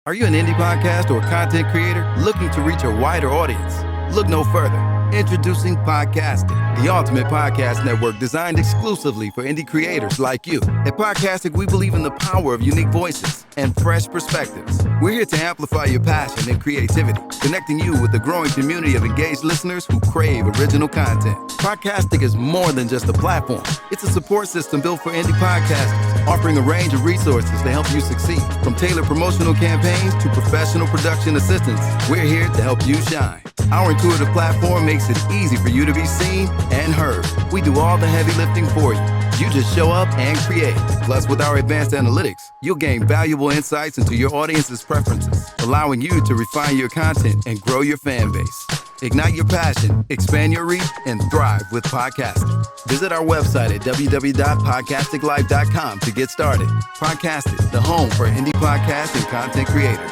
Are you an indie podcast or content creator looking to reach a wider audience? Look no further. Introducing Podcastic, the ultimate podcast network designed exclusively for indie creators like you. At Podcastic, we believe in the power of unique voices and fresh perspectives. We're here to amplify your passion and creativity, connecting you with the growing community of engaged listeners who crave original content. Podcastic is more than just a platform. It's a support system built for indie podcasters, offering a range of resources to help you succeed. From tailored promotional campaigns to professional production assistance, we're here to help you shine. Our intuitive platform makes it easy for you to be seen and heard. We do all the heavy lifting for you. You just show up and create. Plus, with our advanced analytics, you'll gain valuable insights into your audience's preferences, allowing you to refine your content and grow your fan base. Ignite your passion, expand your reach, and thrive with podcasting. Visit our website at www.podcasticlife.com to get started. Podcasting, the home for indie podcasts and content creators.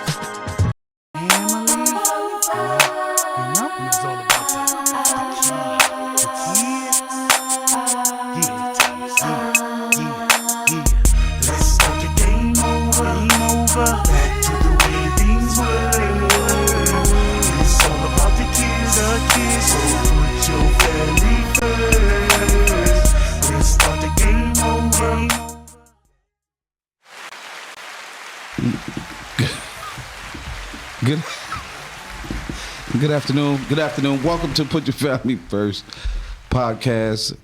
Good afternoon. Welcome to Put Your Family First podcast.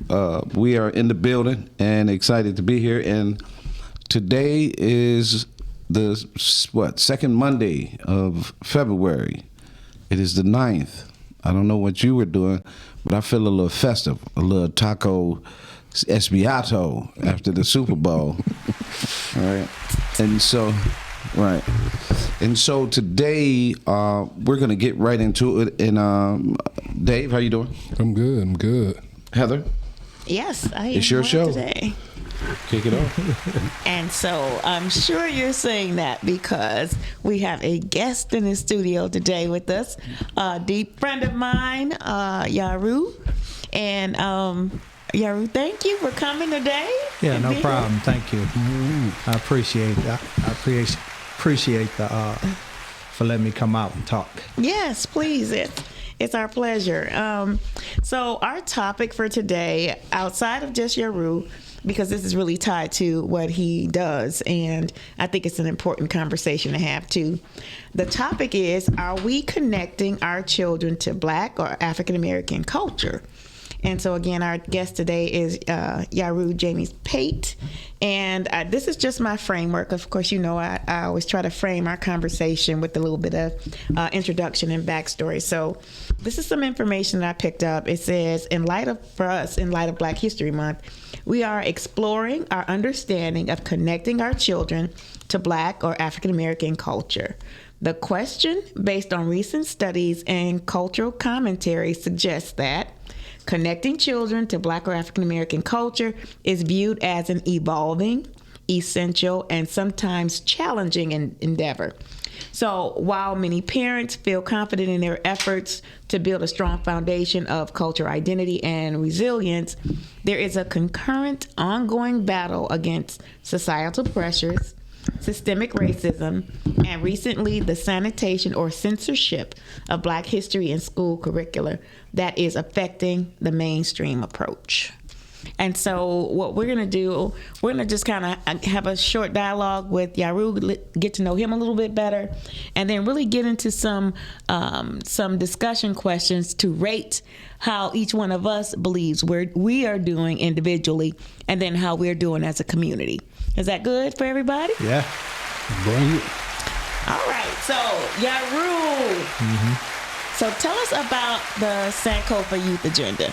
We are in the building and excited to be here. And today is the second Monday of February. It is the 9th. I don't know what you were doing, but I feel a little festive, a little taco espiato after the Super Bowl. All right, and so. Right. And so today we're going to get right into it. And Dave, how you doing? I'm good. Heather? Yes, I am. It's your show Today. Kick it off. And so I'm sure you're saying that because we have a guest in the studio today with us, a deep friend of mine, Yero. And Yero, thank you for coming today. Yeah, no problem. Thank you. I appreciate that. I appreciate the for letting me come out and talk. Yes, please. It's our pleasure. So our topic for today, outside of just Yero, because this is really tied to what he does, and I think it's an important conversation to have too. The topic is, are we connecting our children to Black or African American culture? And so, again, our guest today is Yero Pate. And this is just my framework. Of course, you know, I always try to frame our conversation with a little bit of introduction and backstory. So this is some information that I picked up. It says, in light of Black History Month, we are exploring our understanding of connecting our children to Black or African American culture. The question, based on recent studies and cultural commentary, suggests that connecting children to Black or African American culture is viewed as an evolving, essential, and sometimes challenging endeavor. So while many parents feel confident in their efforts to build a strong foundation of cultural identity and resilience, there is a concurrent ongoing battle against societal pressures, systemic racism, and recently the sanitation or censorship of Black history in school curricula that is affecting the mainstream approach. And so what we're going to do, we're going to just kind of have a short dialogue with Yero, get to know him a little bit better, and then really get into some discussion questions to rate how each one of us believes we are doing individually, and then how we're doing as a community. Is that good for everybody? Yeah. All right. So, Yero. So tell us about the Sankofa Youth Agenda.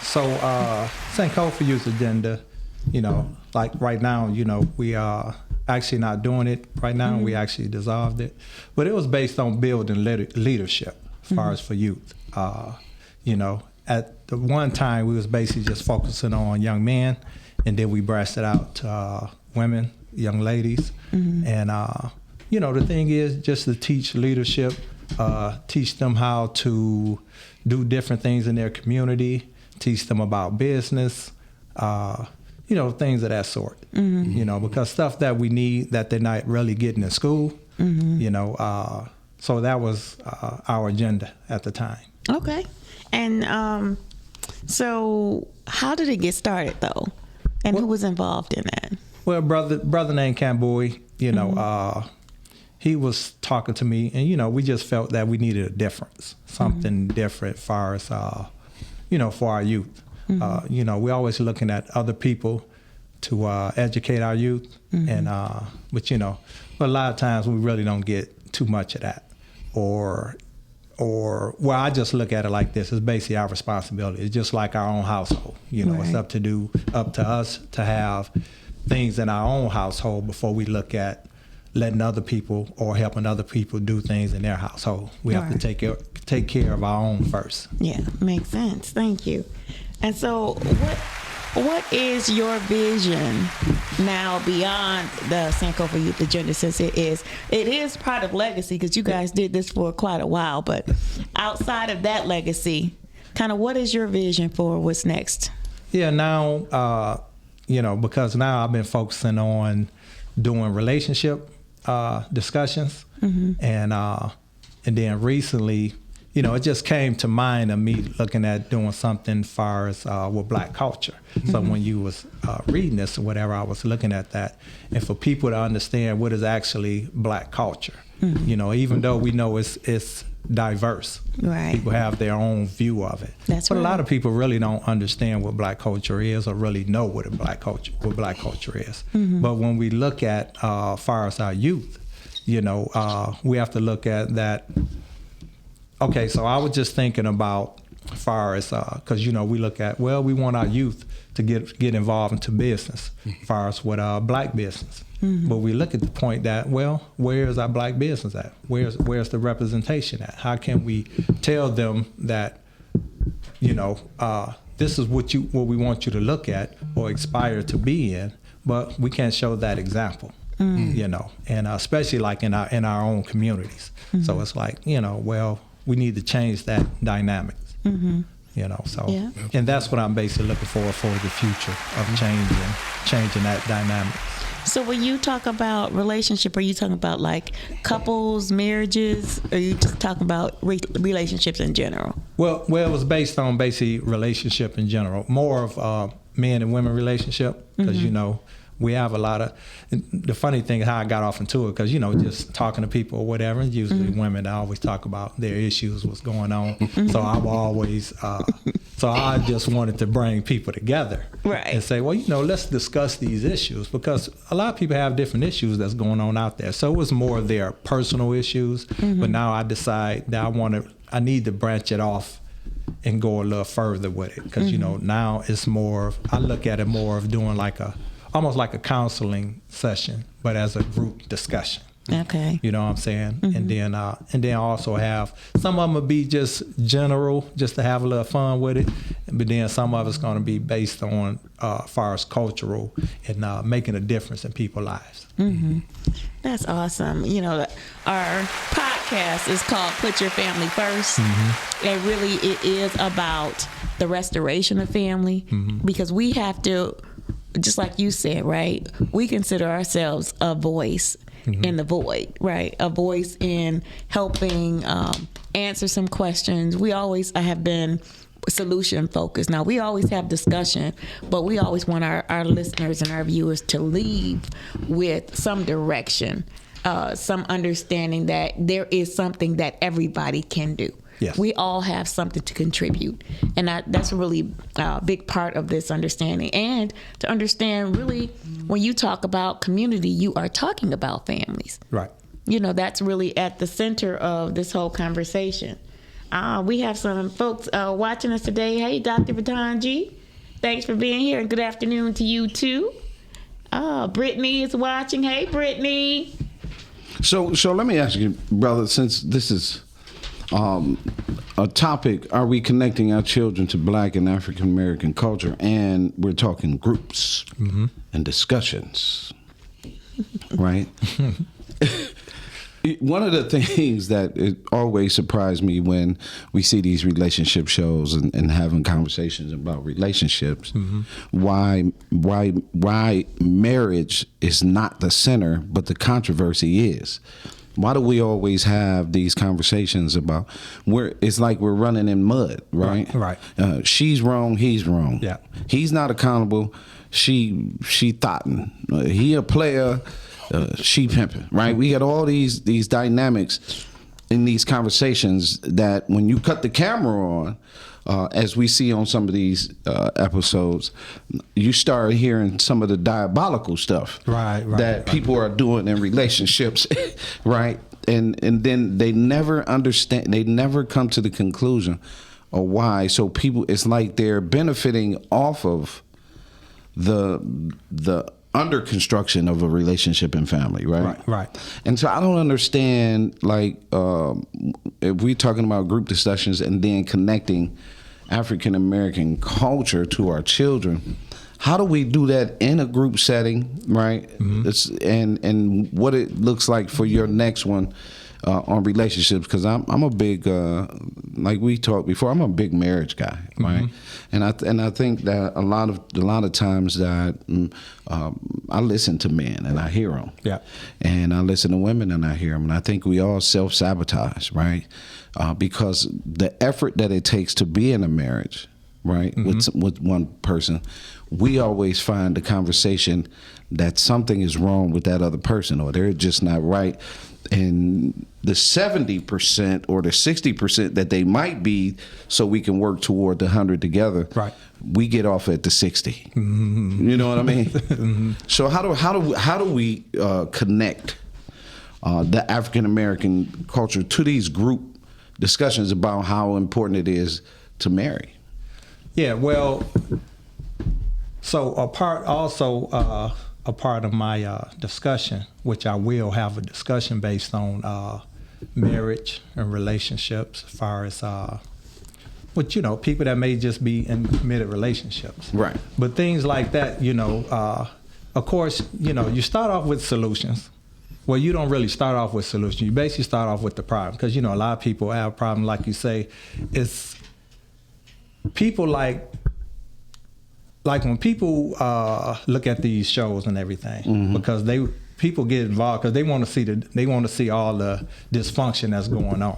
So, Sankofa Youth Agenda, like right now, we are actually not doing it right now. We actually dissolved it. But it was based on building leadership as far as for youth. At the one time, we was basically just focusing on young men, and then we branched it out to women, young ladies. And, the thing is just to teach leadership, teach them how to do different things in their community, teach them about business, things of that sort. Because stuff that we need that they're not really getting in school, You know, so that was our agenda at the time. Okay. And so how did it get started, though? And who was involved in that? Well, brother named Camboy, you know, he was talking to me, and, you know, we just felt that we needed a difference, something different as far as, you know, for our youth. You know, we're always looking at other people to educate our youth, and but, you know, a lot of times we really don't get too much of that. Or well, I just look at it like this: it's basically our responsibility. It's just like our own household. You know, it's up to us to have things in our own household before we look at letting other people or helping other people do things in their household. We have to take care of our own first. Yeah, makes sense. Thank you. And so what is your vision now beyond the Sankofa Youth Agenda, since it is part of legacy, because you guys did this for quite a while, but outside of that legacy, kind of what is your vision for what's next? Yeah, now, you know, because now I've been focusing on doing relationship discussions, and then recently, you know, it just came to mind of me looking at doing something as far as with Black culture. So when you was reading this or whatever, I was looking at that, and for people to understand what is actually Black culture, you know, even though we know it's diverse, people have their own view of it. But a lot of people really don't understand what Black culture is, or really know what Black culture is. But when we look at far as our youth, you know, we have to look at that. Okay, so I was just thinking about far as, because, you know, we look at, well, we want our youth to get involved into business, far as with Black business. But we look at the point that, well, where's our Black business at? Where's the representation at? How can we tell them that, you know, this is what we want you to look at or aspire to be in, but we can't show that example, you know, and especially like in our own communities. So it's like, you know, well, we need to change that dynamic, you know. So, and that's what I'm basically looking for the future of changing that dynamic. So when you talk about relationship, are you talking about like couples, marriages, or are you just talking about relationships in general? Well, it was based on basically relationship in general, more of men and women relationship, because you know, we have a lot of, the funny thing is how I got off into it, because, you know, just talking to people or whatever, and usually women, I always talk about their issues, what's going on. So I will always, so I just wanted to bring people together and say, well, you know, let's discuss these issues, because a lot of people have different issues that's going on out there. So it was more of their personal issues, but now I decide that I need to branch it off and go a little further with it, because, you know, now it's more, I look at it more of doing like almost like a counseling session, but as a group discussion. Okay. You know what I'm saying? And then also have, some of them will be just general, just to have a little fun with it. But then some of it's going to be based on far as cultural and making a difference in people's lives. That's awesome. You know, our podcast is called Put Your Family First. And really it is about the restoration of family, because we have to, just like you said, right? We consider ourselves a voice in the void, right? A voice in helping answer some questions. We always have been solution focused. Now, we always have discussion, but we always want our listeners and our viewers to leave with some direction, some understanding that there is something that everybody can do. Yes. We all have something to contribute. And that's a really big part of this understanding. And to understand, really, when you talk about community, you are talking about families. Right. You know, that's really at the center of this whole conversation. We have some folks watching us today. Hey, Dr. Batonji, thanks for being here. And good afternoon to you, too. Brittany is watching. Hey, Brittany. So let me ask you, brother, since this is a topic, are we connecting our children to Black and African American culture? And we're talking groups and discussions, right? One of the things that it always surprised me when we see these relationship shows and having conversations about relationships, why marriage is not the center, but the controversy is. Why do we always have these conversations about where it's like we're running in mud, right? Right. She's wrong, he's wrong. Yeah. He's not accountable. She thotting. He a player. She pimping. Right. We got all these dynamics in these conversations that when you cut the camera on, as we see on some of these episodes, you start hearing some of the diabolical stuff that people are doing in relationships, right? And then they never understand, they never come to the conclusion of why. So people, it's like they're benefiting off of the under construction of a relationship and family, right? Right. And so I don't understand, like, if we're talking about group discussions and then connecting African American culture to our children, how do we do that in a group setting, right? It's, and what it looks like for your next one on relationships, because I'm a big, like we talked before, I'm a big marriage guy, right? And I think that a lot of times that I listen to men and I hear them, and I listen to women and I hear them, and I think we all self-sabotage, right? Because the effort that it takes to be in a marriage, right, with one person, we always find the conversation that something is wrong with that other person, or they're just not right. And the 70% or the 60% that they might be, so we can work toward the 100 together, we get off at the 60. You know what I mean? So how do we connect the African American culture to these group discussions about how important it is to marry? Yeah, well, so a part of my discussion, which I will have a discussion based on marriage and relationships, as far as but people that may just be in committed relationships, right? But things like that, of course, you start off with solutions. Well, you don't really start off with solutions. You basically start off with the problem, because a lot of people have a problem, like you say. It's people like when people look at these shows and everything, because people get involved because they want to see all the dysfunction that's going on,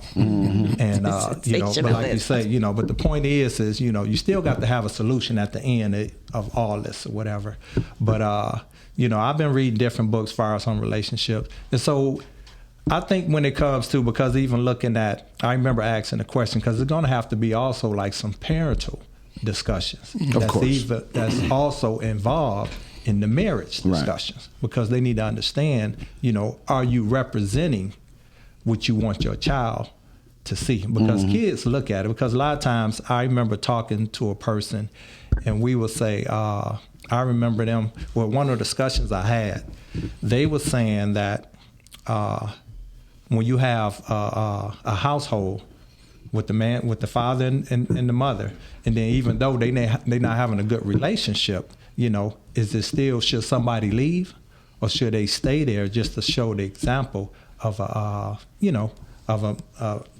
and but like you say, but the point is you still got to have a solution at the end of all this or whatever. But I've been reading different books as far as on relationships, and so I think when it comes to, because even looking at, I remember asking a question, because it's going to have to be also like some parental discussions that's also involved in the marriage discussions, because they need to understand, are you representing what you want your child to see? Because kids look at it, because a lot of times I remember talking to a person and we would say, I remember them, well, one of the discussions I had, they were saying that when you have a household with the father and the mother, and then even though they not having a good relationship, is it still, should somebody leave, or should they stay there just to show the example of the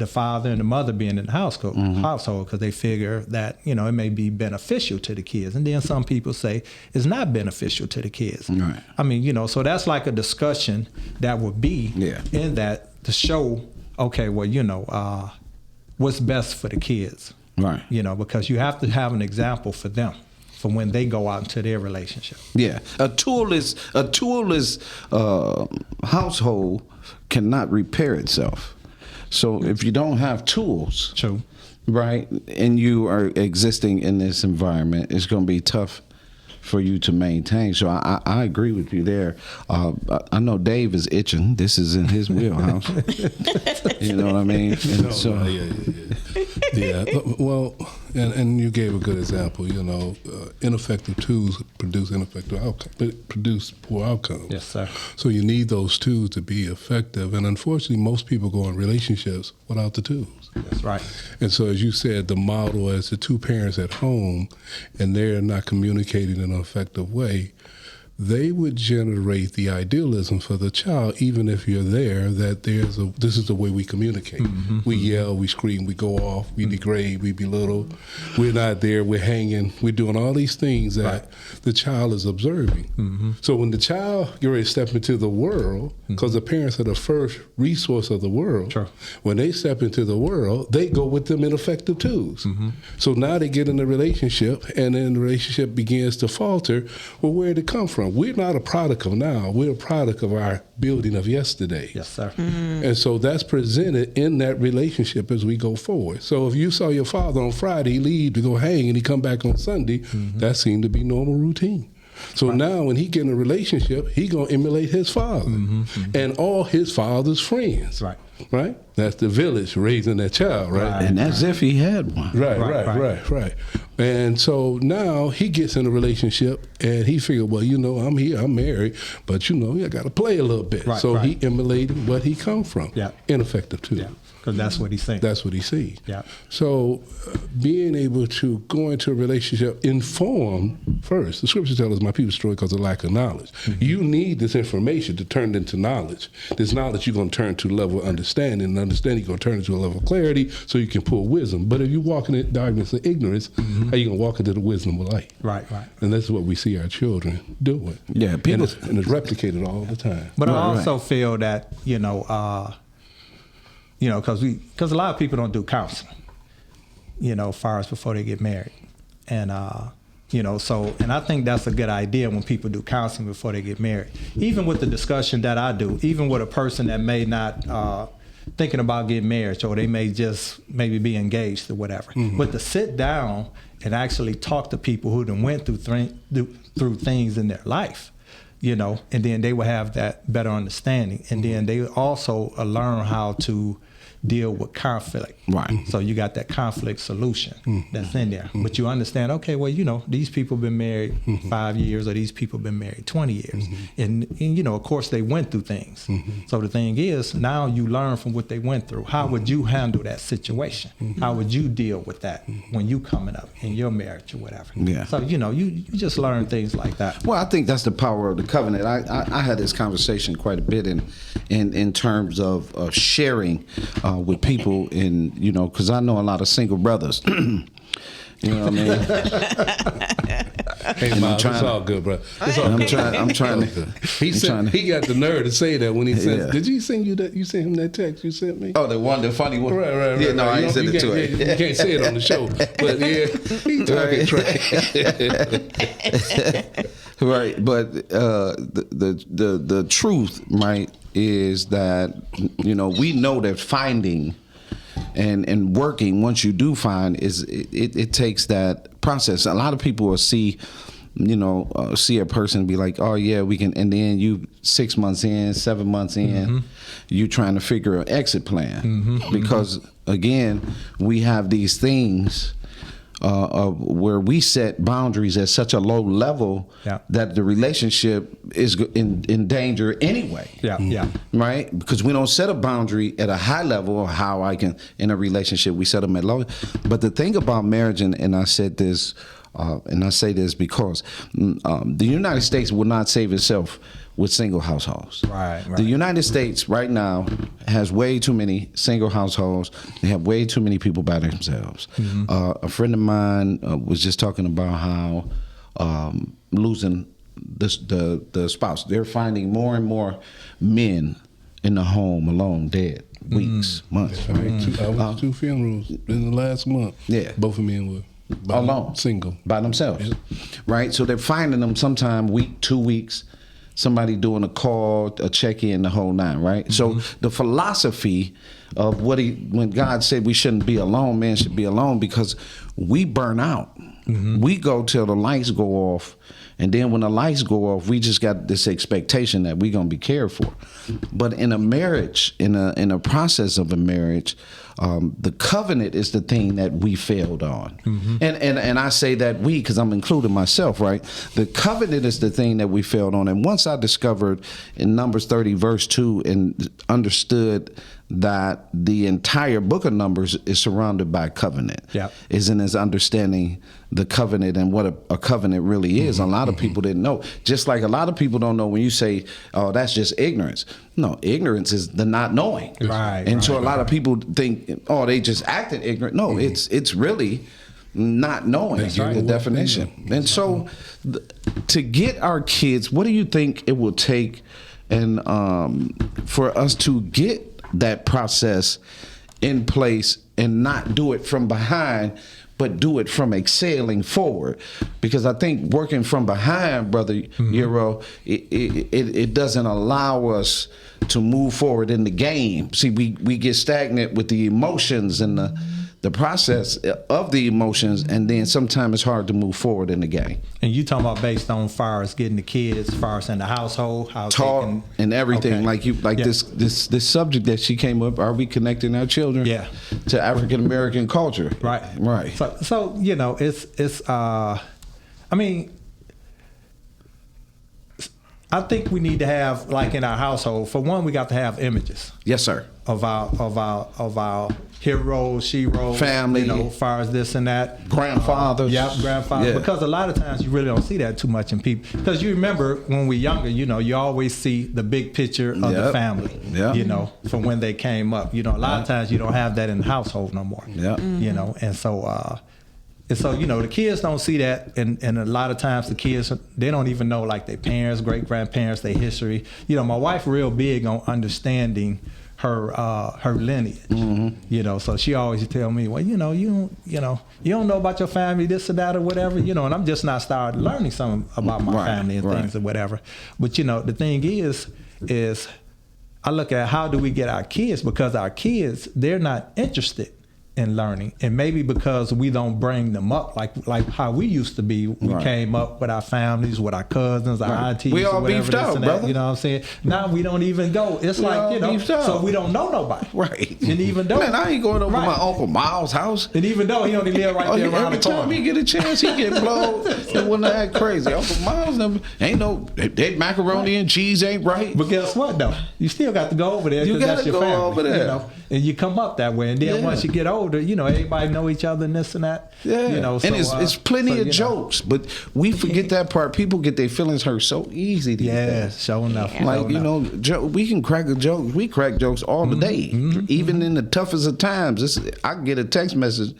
father and the mother being in the household, because they figure that it may be beneficial to the kids, and then some people say it's not beneficial to the kids. Right. I mean, so that's like a discussion that would be in that to show, okay, well, what's best for the kids, right? Because you have to have an example for them for when they go out into their relationship. Yeah, a toolless household cannot repair itself. So if you don't have tools, true, right, and you are existing in this environment, it's going to be tough for you to maintain. So I agree with you there. I know Dave is itching. This is in his wheelhouse. You know what I mean? Yeah. Well, and you gave a good example. Ineffective tools produce ineffective outcomes, produce poor outcomes. Yes, sir. So you need those tools to be effective. And unfortunately, most people go in relationships without the tools. That's right. And so, as you said, the model as the two parents at home, and they're not communicating in an effective way, they would generate the idealism for the child, even if you're there, that this is the way we communicate. We yell, we scream, we go off, we degrade, we belittle. We're not there, we're hanging, we're doing all these things that the child is observing. So when the child, you're ready to step into the world, because the parents are the first resource of the world, when they step into the world, they go with them ineffective twos. So now they get in a relationship, and then the relationship begins to falter. Well, where did it come from? We're not a product of now. We're a product of our building of yesterday. Yes, sir. And so that's presented in that relationship as we go forward. So if you saw your father on Friday, he leave to go hang, and he come back on Sunday, that seemed to be normal routine. So now when he get in a relationship, he going to emulate his father and all his father's friends. Right? That's the village raising that child, right? And as if he had one. Right. And so now he gets in a relationship and he figured, well, I'm here, I'm married, but I got to play a little bit. He emulated what he come from. Ineffective too. Yeah. Because that's what he thinks. That's what he sees. Yeah. So being able to go into a relationship informed first. The scripture tells us my people destroy because of lack of knowledge. You need this information to turn into knowledge. This knowledge you're going to turn to a level of understanding, and understanding you're going to turn into a level of clarity so you can pull wisdom. But if you're walking in darkness and ignorance, how are you going to walk into the wisdom of light? Right. And that's what we see our children doing. Yeah, people, and it's replicated all the time. But I also feel that, because a lot of people don't do counseling, far as before they get married. And, and I think that's a good idea when people do counseling before they get married. Even with the discussion that I do, even with a person that may not thinking about getting married, or they may just maybe be engaged or whatever. But to sit down and actually talk to people who done went through things in their life, and then they will have that better understanding. And then they also learn how to deal with conflict. Right. So you got that conflict solution that's in there. But you understand, okay, well, these people been married 5 years, or these people been married 20 years. And of course, they went through things. So the thing is, now you learn from what they went through. How would you handle that situation? How would you deal with that when you coming up in your marriage or whatever? Yeah. So, you just learn things like that. Well, I think that's the power of the covenant. I had this conversation quite a bit in terms of sharing with people, because I know a lot of single brothers. You know what I mean? Hey, Miles, it's all good, bro. It's all good. I'm trying to. He got the nerve to say that when he said, "Did you send you that? You sent him that text you sent me?" Oh, the funny one. Right. Yeah, no, I ain't sent it to him. You can't say it on the show, but yeah, he talking trash. Right, but the truth, right, is that we know that finding and working, once you do find, it takes that process. A lot of people will see a person and be like, oh yeah, we can, and then you 6 months in, 7 months in, you trying to figure an exit plan, because again, we have these things of where we set boundaries at such a low level that the relationship is in danger anyway. Right? Because we don't set a boundary at a high level of how I can, in a relationship, we set them at low. But the thing about marriage, and I said this, and I say this because the United States will not save itself with single households. Right. The United States right now has way too many single households. They have way too many people by themselves. A friend of mine was just talking about how losing the spouse. They're finding more and more men in the home alone, dead, weeks, months. Right? I went to 2 funerals in the last month. Yeah. Both of men were alone, single, by themselves. Right? So they're finding them sometime week, 2 weeks. Somebody doing a call, a check-in, the whole nine, right? So the philosophy of when God said we shouldn't be alone, man should be alone, because we burn out. We go till the lights go off, and then when the lights go off, we just got this expectation that we're gonna be cared for. But in a marriage, in a process of a marriage, the covenant is the thing that we failed on. And I say that we, because I'm including myself, right? The covenant is the thing that we failed on. And once I discovered in Numbers 30 verse 2 and understood that the entire book of Numbers is surrounded by covenant, is in his understanding the covenant and what a covenant really is. A lot of people didn't know. Just like a lot of people don't know when you say, oh, that's just ignorance. No, ignorance is the not knowing. So a lot of people think, oh, they just acted ignorant. No, it's really not knowing the definition. And so to get our kids, what do you think it will take and for us to get that process in place and not do it from behind, but do it from exhaling forward? Because I think working from behind, Brother Yero, it doesn't allow us to move forward in the game. See, we get stagnant with the emotions and the process of the emotions, and then sometimes it's hard to move forward in the game. And you talking about based on far as getting the kids, far as in the household, how taught and everything, this subject that she came up. Are we connecting our children to African American culture? Right. So you know, it's I mean, I think we need to have, like in our household, for one, we got to have images. Yes, sir. Of our heroes, sheroes, family, you know, as far as this and that, grandfathers, grandfathers. Because a lot of times you really don't see that too much in people. Because you remember when we're younger, you know, you always see the big picture of the family, you know, from when they came up. You know, a lot of times you don't have that in the household no more. You know, and so you know, the kids don't see that, and a lot of times the kids, they don't even know like their parents, great grandparents, their history. You know, my wife real big on understanding her lineage. You know, so she always tell me, well, you know, you don't know about your family, this or that or whatever, you know, and I'm just not started learning something about my family and things or whatever. But you know, the thing is I look at how do we get our kids, because our kids, they're not interested in learning, and maybe because we don't bring them up like how we used to be. We came up with our families, with our cousins, our aunties. We all whatever, beefed out, brother. You know what I'm saying? Now we don't even go. It's we like, you know, so we don't know nobody. And even though, man, I ain't going over my Uncle Miles' house. And even though he only live right there around the corner. Every time he get a chance, he get blown. And when I act crazy, Uncle Miles, ain't no, that macaroni and cheese ain't right. But guess what though? You still got to go over there. You got to go over there. You know? And you come up that way, and then once you get older, you know, everybody know each other and this and that. You know, so, and it's plenty of jokes, but we forget that part. People get their feelings hurt so easy these days. Sure enough. Like, you know, we can crack a joke. We crack jokes all the day, even in the toughest of times. I get a text message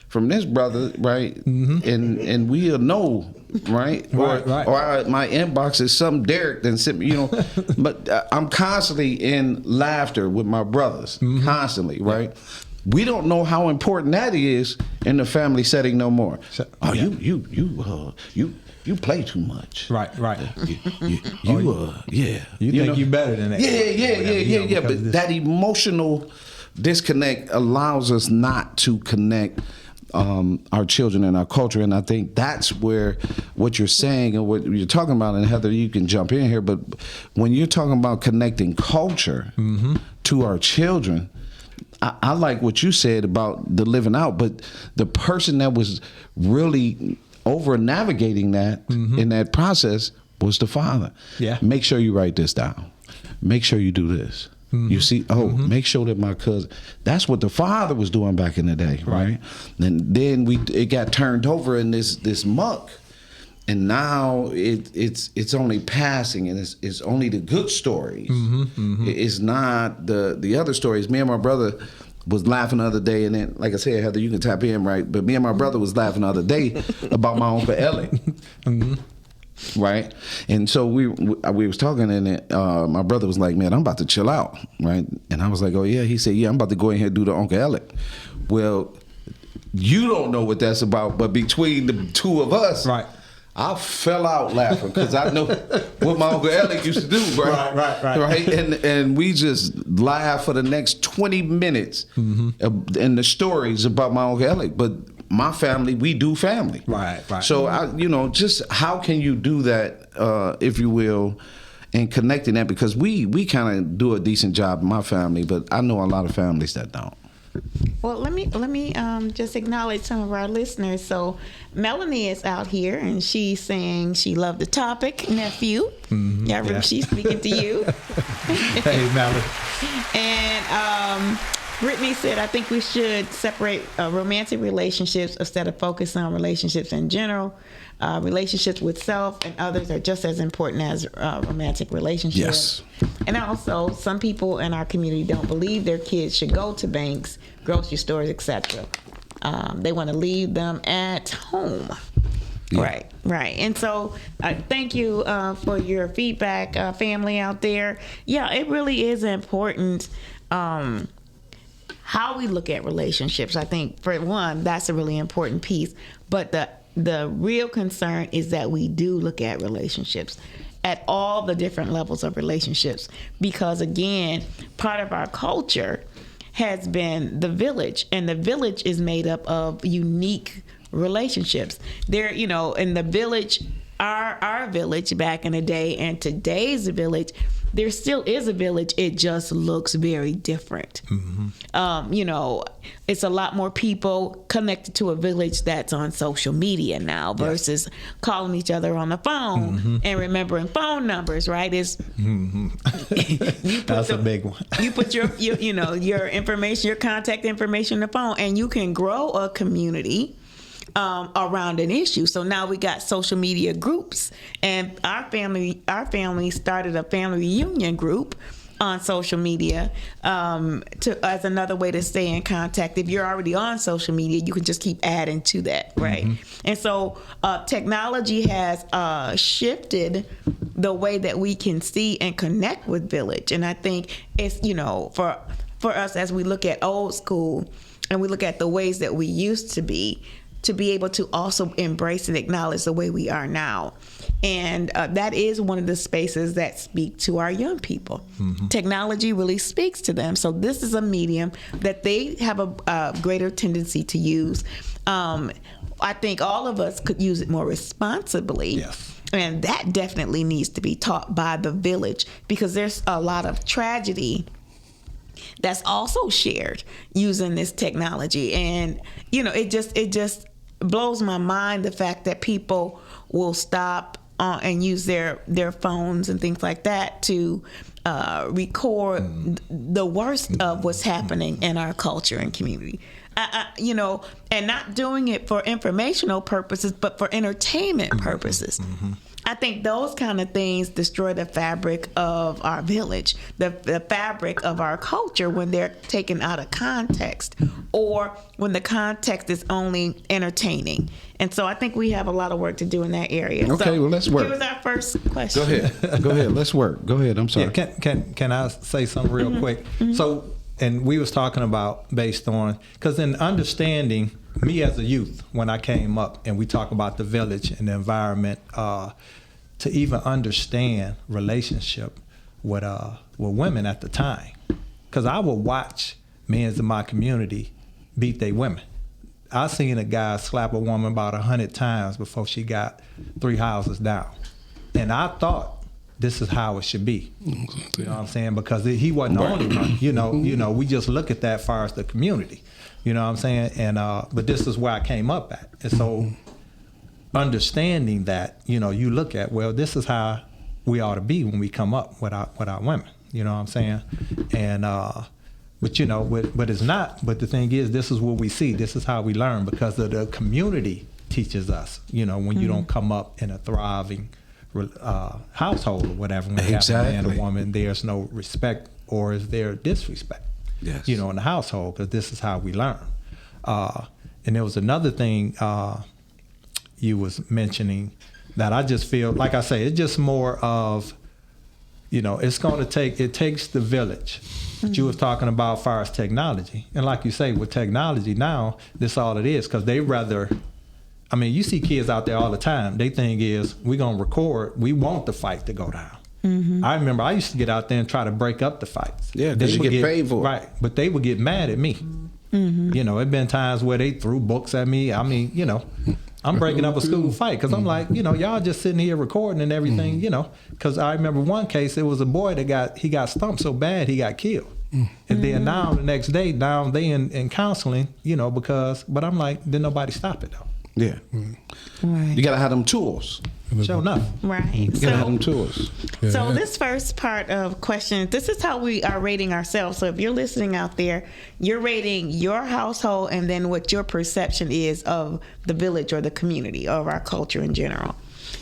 from this brother, right? And we'll know, right? Or my inbox is some Derek then sent me, you know. But I'm constantly in laughter with my brothers, constantly, right? We don't know how important that is in the family setting no more. Oh, you play too much. Right. You think you better than that. Yeah. But that emotional disconnect allows us not to connect our children and our culture. And I think that's where what you're saying and what you're talking about, and Heather, you can jump in here, but when you're talking about connecting culture to our children, I like what you said about the living out, but the person that was really over navigating that in that process was the father. Make sure you write this down. Make sure you do this. You see, make sure that my cousin, that's what the father was doing back in the day, right? And then it got turned over in this muck. And now it's only passing, and it's only the good stories. It's not the other stories. Me and my brother was laughing the other day, and then, like I said, Heather, you can tap in, right? But me and my brother was laughing the other day about my Uncle Ellie. Right? And so we was talking, and my brother was like, man, I'm about to chill out, right? And I was like, oh, yeah. He said, yeah, I'm about to go ahead and do the Uncle Ellie. Well, you don't know what that's about, but between the two of us, I fell out laughing because I know what my Uncle Ellie used to do, bro. Right. And we just laughed for the next 20 minutes in the stories about my Uncle Ellie. But my family, we do family. Right. So, just how can you do that, if you will, and connecting that? Because we kind of do a decent job in my family, but I know a lot of families that don't. Well, let me just acknowledge some of our listeners. So Melanie is out here, and she's saying she loved the topic, nephew. Yeah, yeah. she's speaking to you. Hey, Melanie. And Brittany said, I think we should separate romantic relationships instead of focus on relationships in general. Relationships with self and others are just as important as romantic relationships. Yes. And also, some people in our community don't believe their kids should go to banks, grocery stores, etc. They want to leave them at home. Yeah. Right. And so thank you for your feedback, family out there. Yeah, it really is important how we look at relationships. I think, for one, that's a really important piece. But the real concern is that we do look at relationships at all the different levels of relationships, because again, part of our culture has been the village, and the village is made up of unique relationships. There, in the village, our village back in the day and today's village, there still is a village. It just looks very different. It's a lot more people connected to a village that's on social media now versus calling each other on the phone and remembering phone numbers, right? That's a big one. You put your information, your contact information on the phone, and you can grow a community around an issue. So now we got social media groups, and our family started a family reunion group on social media as another way to stay in contact. If you're already on social media, you can just keep adding to that, right? And so technology has shifted the way that we can see and connect with village. And I think it's, for us, as we look at old school and we look at the ways that we used to be able to also embrace and acknowledge the way we are now. And that is one of the spaces that speak to our young people. Technology really speaks to them. So this is a medium that they have a greater tendency to use. I think all of us could use it more responsibly. Yes. And that definitely needs to be taught by the village, because there's a lot of tragedy that's also shared using this technology. And, it just blows my mind, the fact that people will stop and use their phones and things like that to record the worst of what's happening in our culture and community. And not doing it for informational purposes, but for entertainment purposes. I think those kind of things destroy the fabric of our village, the fabric of our culture, when they're taken out of context, or when the context is only entertaining. And so I think we have a lot of work to do in that area. Okay, well, let's work. Here was our first question. Go ahead. Let's work. Go ahead. I'm sorry. Yeah, can I say something real quick? So, and we was talking about based on, because in understanding me as a youth, when I came up and we talk about the village and the environment, to even understand relationship with women at the time, because I would watch men in my community beat their women. I seen a guy slap a woman about 100 times before she got 3 houses down, and I thought this is how it should be. You know what I'm saying? Because he wasn't the only one. You know, we just look at that as far as the community. You know what I'm saying? And but this is where I came up at. And so understanding that, you look at, well, this is how we ought to be when we come up with our women. You know what I'm saying? And but it's not. But the thing is, this is what we see. This is how we learn, because of the community teaches us. When you don't come up in a thriving household or whatever, when you have a man and a woman, there's no respect, or is there disrespect? Yes. In the household, because this is how we learn. And there was another thing you was mentioning that I just feel, like I say, it's just more of, it takes the village. That you was talking about as far as technology. And like you say, with technology now, this all it is, because they rather, you see kids out there all the time. They thing is, we're going to record. We want the fight to go down. I remember I used to get out there and try to break up the fights. Yeah, because you get paid for it. Right, but they would get mad at me. It been times where they threw books at me. I'm breaking up a school fight, because I'm like, y'all just sitting here recording and everything, because I remember one case, it was a boy that got stumped so bad he got killed. And then now the next day, now they in counseling, but I'm like, didn't nobody stop it though. Yeah. Right. You got to have them tools. Sure enough. Right. You got to have them tools. So this first part of questions, this is how we are rating ourselves. So if you're listening out there, you're rating your household and then what your perception is of the village or the community, of our culture in general.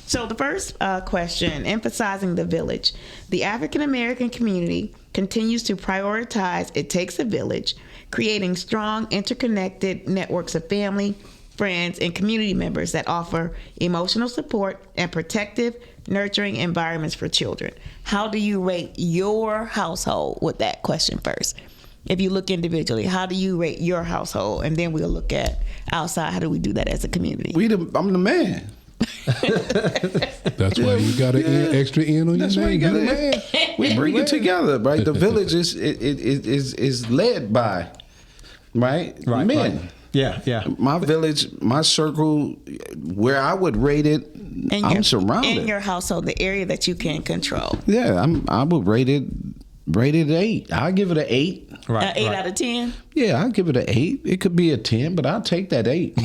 So the first question, emphasizing the village. The African American community continues to prioritize It Takes a Village, creating strong, interconnected networks of family, friends, and community members that offer emotional support and protective, nurturing environments for children. How do you rate your household with that question first? If you look individually, how do you rate your household? And then we'll look at outside, how do we do that as a community? I'm the man. That's why you got an extra N on your That's why you name. got You're the man. We bring it together, right? The village is led by, right, men. Right. Yeah. My village, my circle, where I would rate it, I'm surrounded. In your household, the area that you can control. Yeah, I would rate it 8. I'll give it an 8. Right. 8 out of 10? Yeah, I'll give it an 8. It could be a 10, but I'll take that 8.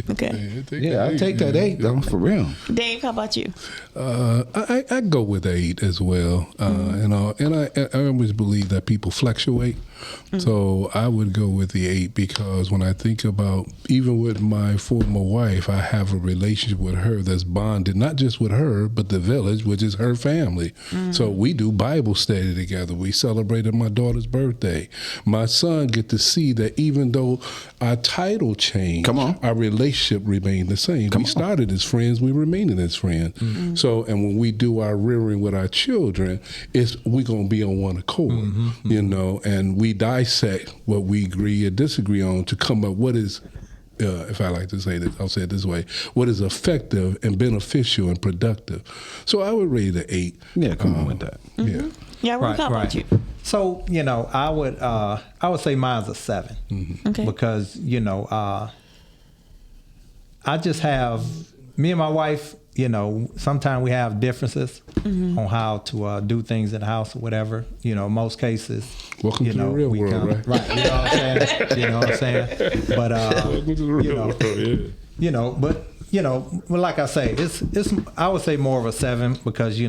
Okay. Yeah, I'll take that 8 though, for real. Dave, how about you? I go with 8 as well. And I always believe that people fluctuate. So I would go with the 8 because when I think about, even with my former wife, I have a relationship with her that's bonded, not just with her, but the village, which is her family. So we do Bible study together. We celebrated my daughter's birthday. My son get to see that even though our title changed, our relationship remained the same. We started as friends, we remained as friends. So, and when we do our rearing with our children, we're going to be on one accord, and we dissect what we agree or disagree on to come up what is, if I like to say this, I'll say it this way, what is effective and beneficial and productive. So I would rate it an 8. Yeah, come on with that. Yeah. Yeah, how about you? So, I would say mine's a 7. Okay. Because, I just have, me and my wife, sometimes we have differences on how to do things in the house or whatever. Most cases, welcome to the real world, right? Right. You know what I'm saying? But welcome to the real world, but like I say, it's I would say more of a 7 because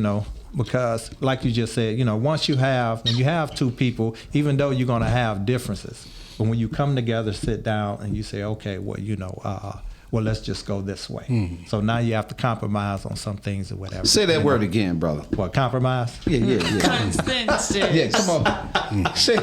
like you just said, when you have two people, even though you're gonna have differences, but when you come together, sit down and you say, okay, well, let's just go this way. So now you have to compromise on some things or whatever. Say that word again, brother. What, compromise? Yeah. Consensus. Yeah, come on. Say.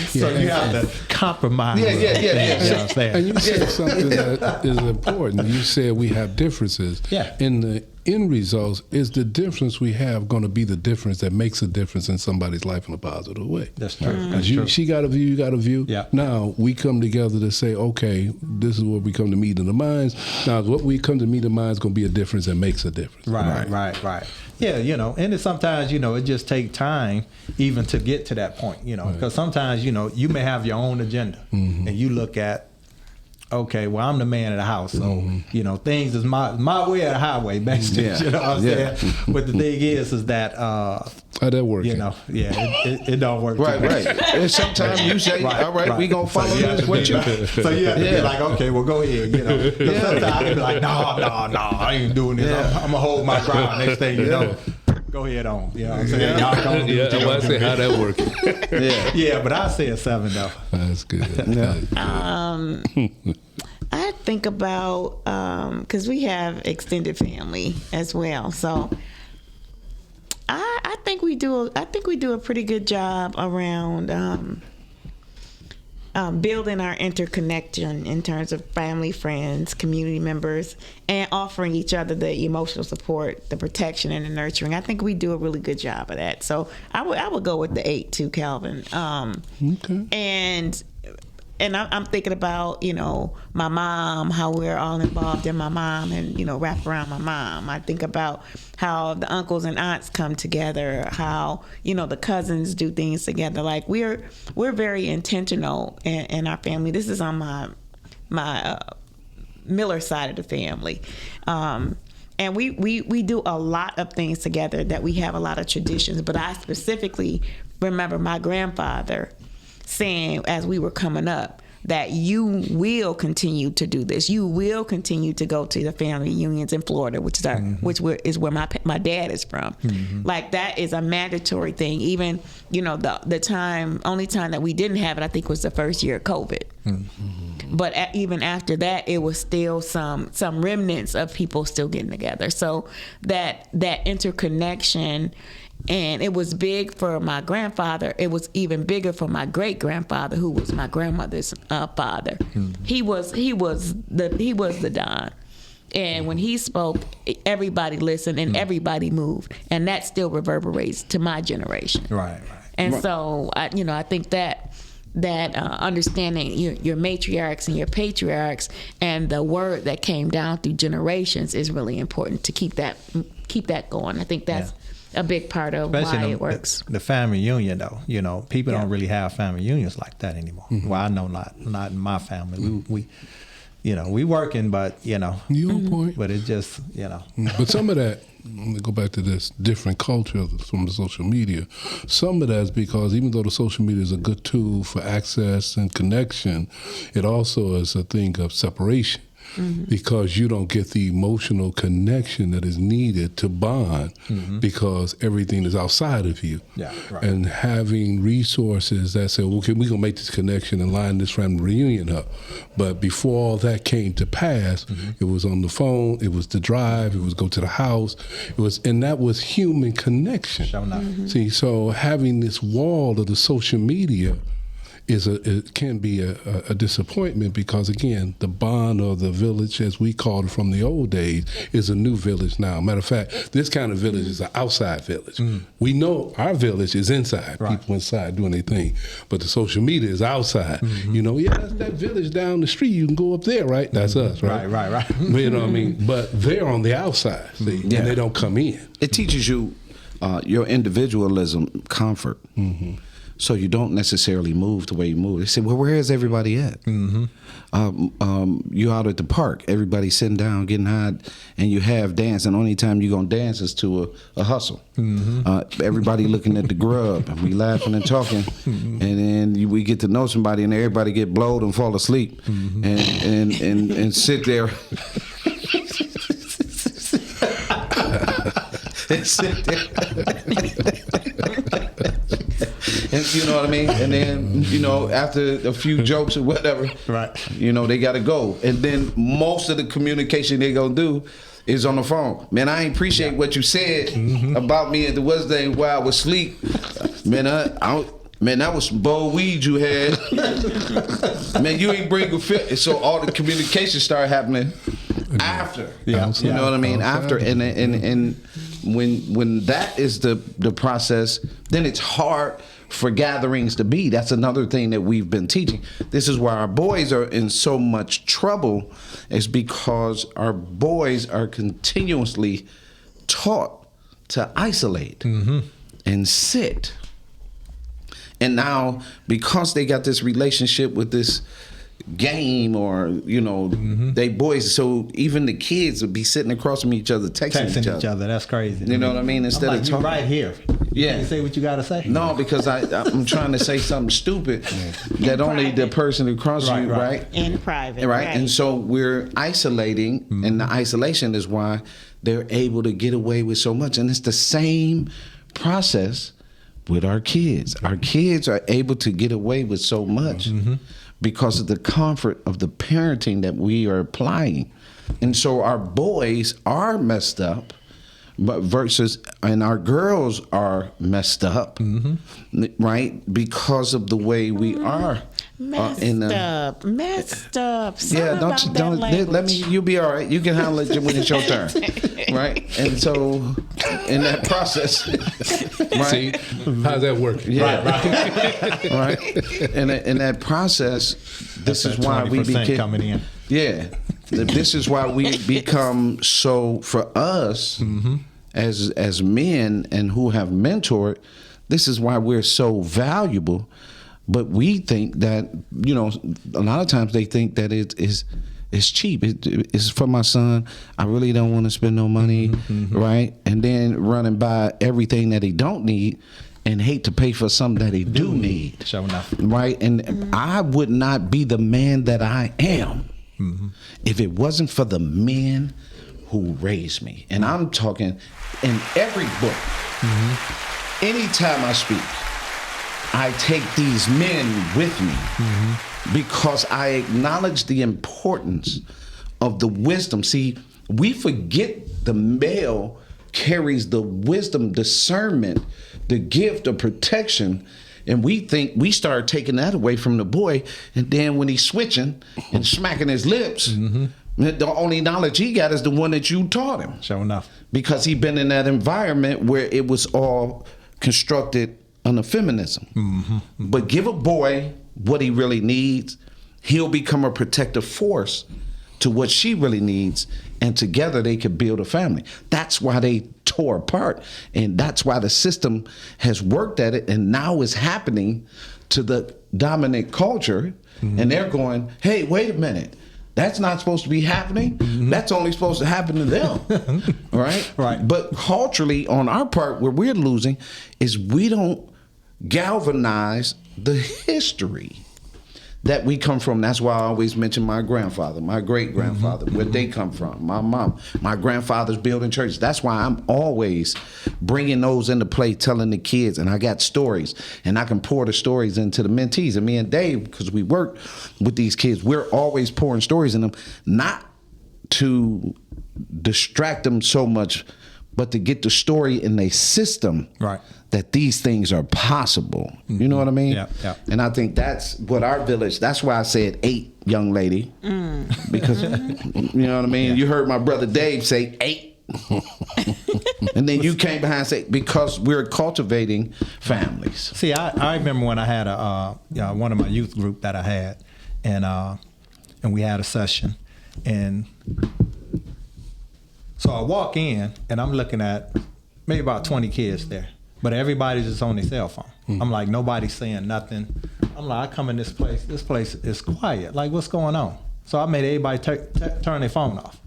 So you have to compromise. Yeah. You know what I'm saying? And you said something that is important. You said we have differences. Yeah. In the end results, is the difference we have going to be the difference that makes a difference in somebody's life in a positive way? That's true. Because she got a view, you got a view. Yeah. Now we come together to say, okay, this is what we come to meet in the minds. Now what we come to meet in the minds is going to be a difference that makes a difference. Right. Yeah, and then sometimes, it just takes time even to get to that point, because sometimes, you may have your own agenda and you look at, okay, well, I'm the man of the house, so things is my way or the highway, basically. Yeah. You know what I'm saying? But the thing is that how that works? It don't work. Right. And sometimes you say, all right, we gonna follow this with you. So you have to be like, okay, well, go ahead. Sometimes I can be like, no, I ain't doing this. I'm gonna hold my ground. Next thing you know, go ahead on. You know what I'm saying? Y'all don't do what you I say how that works. Yeah, but I say a 7 though. That's good. I think about because we have extended family as well, so I think we do a pretty good job around building our interconnection in terms of family, friends, community members, and offering each other the emotional support, the protection, and the nurturing. I think we do a really good job of that. So I would go with the 8 too, Calvin. Okay. And I'm thinking about, my mom, how we're all involved in my mom and, wrap around my mom. I think about how the uncles and aunts come together, how, the cousins do things together. Like we're very intentional in our family. This is on my Miller side of the family. And we do a lot of things together, that we have a lot of traditions. But I specifically remember my grandfather saying, as we were coming up, that you will continue to do this. You will continue to go to the family reunions in Florida, which is where my dad is from. Like, that is a mandatory thing. Even, the only time that we didn't have it, I think, was the first year of COVID. But even after that, it was still some remnants of people still getting together. So that interconnection. And it was big for my grandfather. It was even bigger for my great grandfather, who was my grandmother's father. He was the Don. And when he spoke, everybody listened and everybody moved, and that still reverberates to my generation. Right. And so I think that understanding your matriarchs and your patriarchs and the word that came down through generations is really important to keep that going. I think that's a big part of why it works. The family union, though, people don't really have family unions like that anymore. Well, I know not in my family. We working, but You on point. But it's just But some of that, let me go back to this different culture from the social media. Some of that is because even though the social media is a good tool for access and connection, it also is a thing of separation. Because you don't get the emotional connection that is needed to bond, because everything is outside of you. Yeah, right. And having resources that say, okay, we're going to make this connection and line this family reunion up. But before all that came to pass, it was on the phone, it was the drive, it was go to the house, and that was human connection. Sure enough. See, so having this wall of the social media it can be a disappointment, because again, the bond of the village, as we called it from the old days, is a new village now. Matter of fact, this kind of village is an outside village. We know our village is inside, people inside doing their thing, but the social media is outside. That's that village down the street. You can go up there, right? That's us, right? Right. You know what I mean? But they're on the outside, see, and they don't come in. It teaches you your individualism, comfort. So you don't necessarily move the way you move. They say, well, where is everybody at? You out at the park, everybody's sitting down, getting hot, and you have dance, and only time you're going to dance is to a hustle. Everybody looking at the grub, and we laughing and talking, and then we get to know somebody, and everybody get blowed and fall asleep, and sit there. And sit there. And you know what I mean? And then, after a few jokes or whatever, they got to go. And then most of the communication they going to do is on the phone. Man, I appreciate what you said about me at the Wednesday while I was asleep. Man, that was some bold weed you had. Man, you ain't bring a fit. So all the communication started happening after. You know what I mean? After. And when that is the process, then it's hard for gatherings to be. That's another thing that we've been teaching. This is why our boys are in so much trouble, is because our boys are continuously taught to isolate and sit. And now, because they got this relationship with this game, or they boys, so even the kids would be sitting across from each other texting each other. That's crazy. You know what I mean? Instead of talking right here. Yeah. You say what you gotta say. No, because I'm trying to say something stupid that only the person across you, right? In private, right? And so we're isolating, and the isolation is why they're able to get away with so much. And it's the same process with our kids. Our kids are able to get away with so much because of the comfort of the parenting that we are applying. And so our boys are messed up, but and our girls are messed up, right? Because of the way we are. Messed up. Yeah, don't let me. You'll be all right. You can handle it when it's your turn, right? And so, in that process, right? See, how's that working? Yeah, right. In that process, this is why we became coming in. Yeah, this is why we become so, for us as men and who have mentored. This is why we're so valuable. But we think that, a lot of times they think that it's it's cheap. It's for my son. I really don't want to spend no money, right? And then running by everything that he don't need and hate to pay for something that he do need. Sure enough. Right? And I would not be the man that I am if it wasn't for the men who raised me. And I'm talking in every book. Anytime I speak, I take these men with me because I acknowledge the importance of the wisdom. See, we forget the male carries the wisdom, discernment, the gift of protection, and we think we start taking that away from the boy, and then when he's switching and smacking his lips, the only knowledge he got is the one that you taught him. Sure enough. Because he been in that environment where it was all constructed under feminism. But give a boy what he really needs, he'll become a protective force to what she really needs, and together they could build a family. That's why they tore apart, and that's why the system has worked at it, and now it's happening to the dominant culture, and they're going, hey, wait a minute. That's not supposed to be happening. That's only supposed to happen to them, right? Right. But culturally, on our part, where we're losing is we don't galvanize the history that we come from. That's why I always mention my grandfather, my great-grandfather, where they come from, my mom, my grandfather's building churches. That's why I'm always bringing those into play, telling the kids, and I got stories, and I can pour the stories into the mentees. And me and Dave, because we work with these kids, we're always pouring stories in them, not to distract them so much, but to get the story in a system that these things are possible. You know what I mean? Yeah. And I think that's what our village, that's why I said 8, young lady. Because, you know what I mean? You heard my brother Dave say 8. And then you came behind and said, because we're cultivating families. See, I remember when I had one of my youth group that I had, and we had a session, and so I walk in, and I'm looking at maybe about 20 kids there, but everybody's just on their cell phone. I'm like, nobody's saying nothing. I'm like, I come in this place is quiet. Like, what's going on? So I made everybody turn their phone off.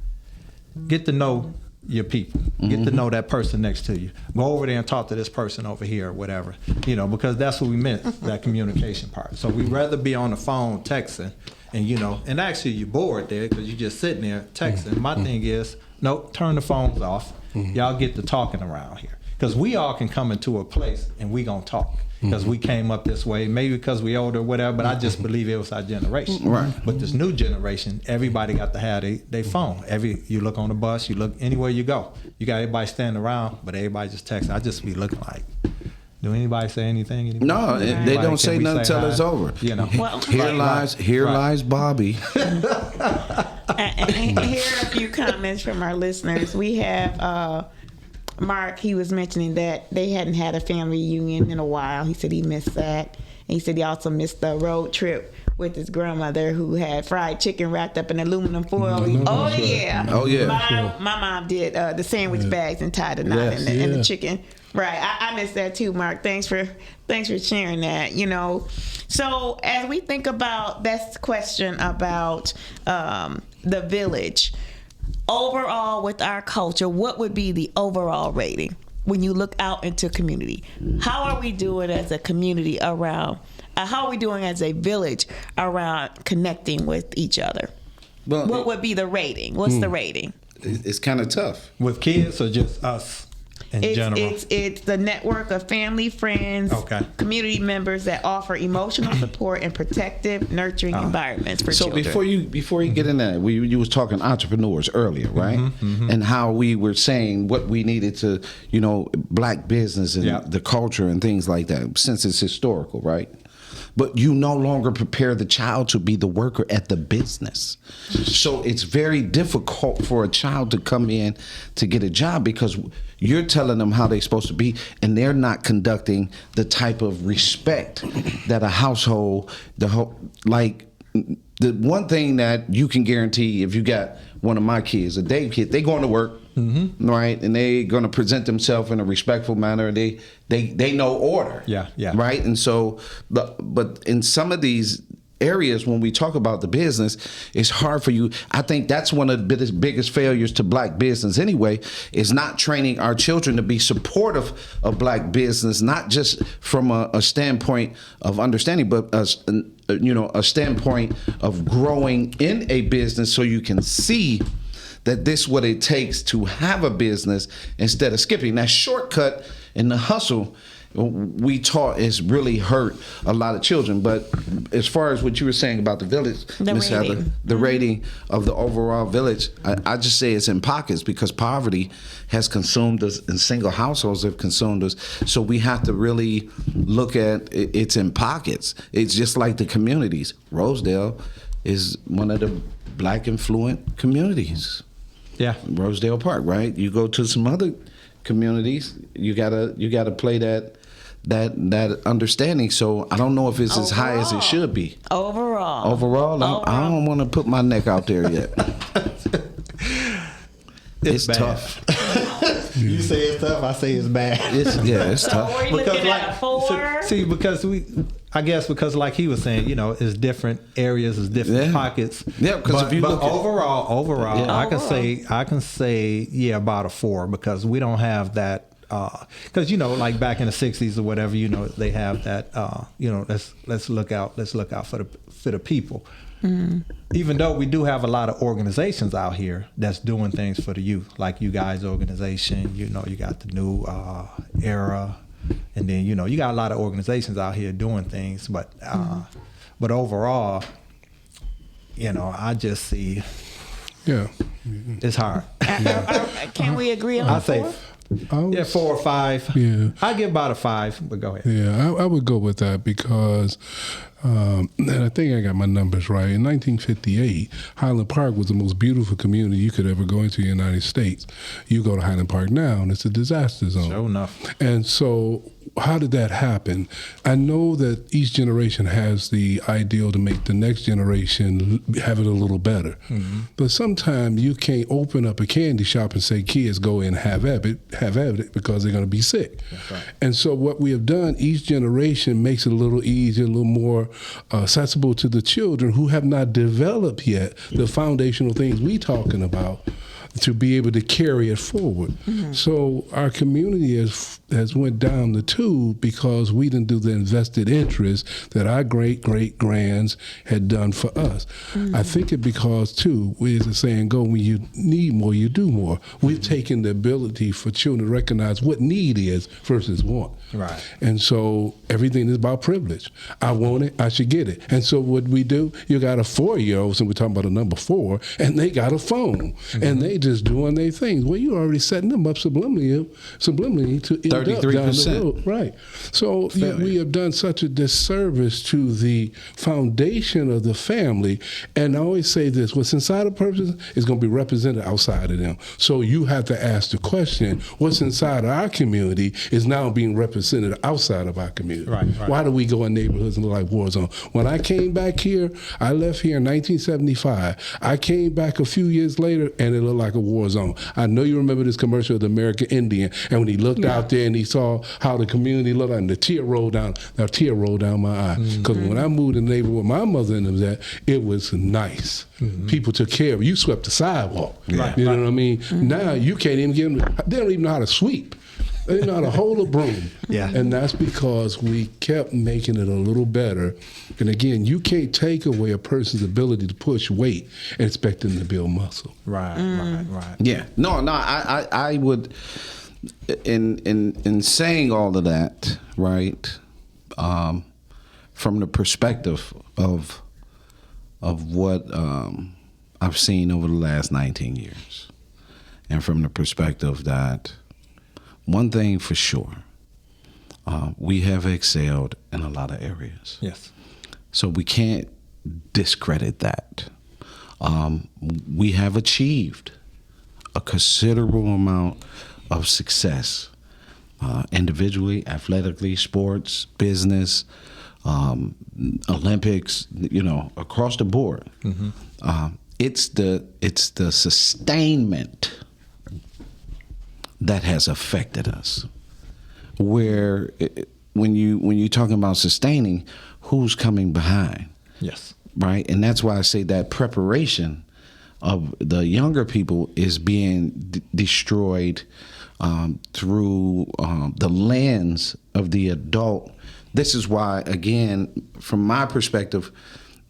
Get to know your people. Get to know that person next to you. Go over there and talk to this person over here or whatever, because that's what we meant, that communication part. So we'd rather be on the phone texting, and actually you're bored there because you're just sitting there texting. My thing is, nope, turn the phones off. Y'all get to talking around here. Because we all can come into a place and we gonna talk. Because we came up this way, maybe because we older or whatever, but I just believe it was our generation. Right. But this new generation, everybody got to have their phone. You look on the bus, you look anywhere you go. You got everybody standing around, but everybody just texting. I just be looking like, do anybody say anything anymore? No, they don't say nothing until it's over. Well, Here lies Bobby. and here are a few comments from our listeners. We have Mark. He was mentioning that they hadn't had a family reunion in a while. He said he missed that. And he said he also missed the road trip with his grandmother who had fried chicken wrapped up in aluminum foil. Oh yeah. My mom did the sandwich bags and tied a knot in the chicken. Right. I missed that too, Mark. Thanks for sharing that. So as we think about that question about the village, overall with our culture, what would be the overall rating when you look out into community? How are we doing as a community around? How are we doing as a village around connecting with each other? Well, what would be the rating? What's the rating? It's kind of tough. With kids or just us? In general? It's the network of family, friends, community members that offer emotional support and protective, nurturing environments for children. So before you get in that, you was talking entrepreneurs earlier, right? And how we were saying what we needed to, black business and the culture and things like that, since it's historical, right? But you no longer prepare the child to be the worker at the business. So it's very difficult for a child to come in to get a job because you're telling them how they're supposed to be, and they're not conducting the type of respect that a household, the one thing that you can guarantee if you got one of my kids, a Dave kid, they going to work, right? And they going to present themselves in a respectful manner. They know order, right? And so, but in some of these areas when we talk about the business, it's hard for you. I think that's one of the biggest failures to black business anyway, is not training our children to be supportive of black business, not just from a standpoint of understanding, but a standpoint of growing in a business so you can see that this is what it takes to have a business instead of skipping. That shortcut and the hustle we taught is really hurt a lot of children. But as far as what you were saying about the village, Miss Heather, the rating of the overall village, I just say it's in pockets because poverty has consumed us and single households have consumed us. So we have to really look at it's in pockets. It's just like the communities. Rosedale is one of the black influent communities. Yeah. Rosedale Park, right? You go to some other communities, you gotta play that understanding. So I don't know if it's as high as it should be. Overall, I don't want to put my neck out there yet. It's tough. You say it's tough, I say it's bad. It's So tough. are you looking at a 4? See, because like he was saying, it's different areas, it's different pockets. Yeah, because if you look overall, Yeah. I can say about a 4 because we don't have that. Because like back in the '60s or whatever, they have that. Let's look out for the people. Mm. Even though we do have a lot of organizations out here that's doing things for the youth, like you guys' organization. You got the new era. And then you got a lot of organizations out here doing things, but overall, I just see it's hard. Can we agree on I say 4? 4 or 5. Yeah, I give about a 5, but go ahead. Yeah, I would go with that because, and I think I got my numbers right. In 1958, Highland Park was the most beautiful community you could ever go into the United States. You go to Highland Park now, and it's a disaster zone. Sure enough. And so, how did that happen? I know that each generation has the ideal to make the next generation have it a little better. Mm-hmm. But sometimes you can't open up a candy shop and say, kids, go in and have at it because they're going to be sick. That's right. And so what we have done, each generation makes it a little easier, a little more accessible to the children who have not developed yet the foundational things we talking about to be able to carry it forward. Mm-hmm. So our community has went down the tube because we didn't do the invested interest that our great-great-grands had done for us. Mm-hmm. I think it because, too, as the saying go, when you need more, you do more. We've taken the ability for children to recognize what need is versus want. Right. And so everything is about privilege. I want it, I should get it. And so what we do, you got a 4-year-old, and we're talking about a number 4, and they got a phone, and they just doing their things. Well, you're already setting them up subliminally to end up down the road. Right. So we have done such a disservice to the foundation of the family. And I always say this, what's inside a person is going to be represented outside of them. So you have to ask the question, what's inside of our community is now being represented outside of our community. Right. Why do we go in neighborhoods and look like war zone? When I came back here, I left here in 1975. I came back a few years later and it looked like a war zone. I know you remember this commercial of the American Indian, and when he looked out there and he saw how the community looked, and the tear rolled down my eye. Because when I moved in the neighborhood where my mother and them was at, it was nice. Mm-hmm. People took care of you. You swept the sidewalk. Right. You know what I mean? Mm-hmm. Now you can't even get them. They don't even know how to sweep. They know how to hold a broom. Yeah. And that's because we kept making it a little better. And again, you can't take away a person's ability to push weight and expect them to build muscle. Right. Yeah. No, I would, in saying all of that, right, from the perspective of what I've seen over the last 19 years, and from the perspective that one thing for sure, we have excelled in a lot of areas. Yes. So we can't discredit that. We have achieved a considerable amount of success, individually, athletically, sports, business, Olympics, across the board. Mm-hmm. It's the sustainment that has affected us. Where when you're talking about sustaining, who's coming behind? Yes. Right? And that's why I say that preparation of the younger people is being destroyed through the lens of the adult. This is why, again, from my perspective,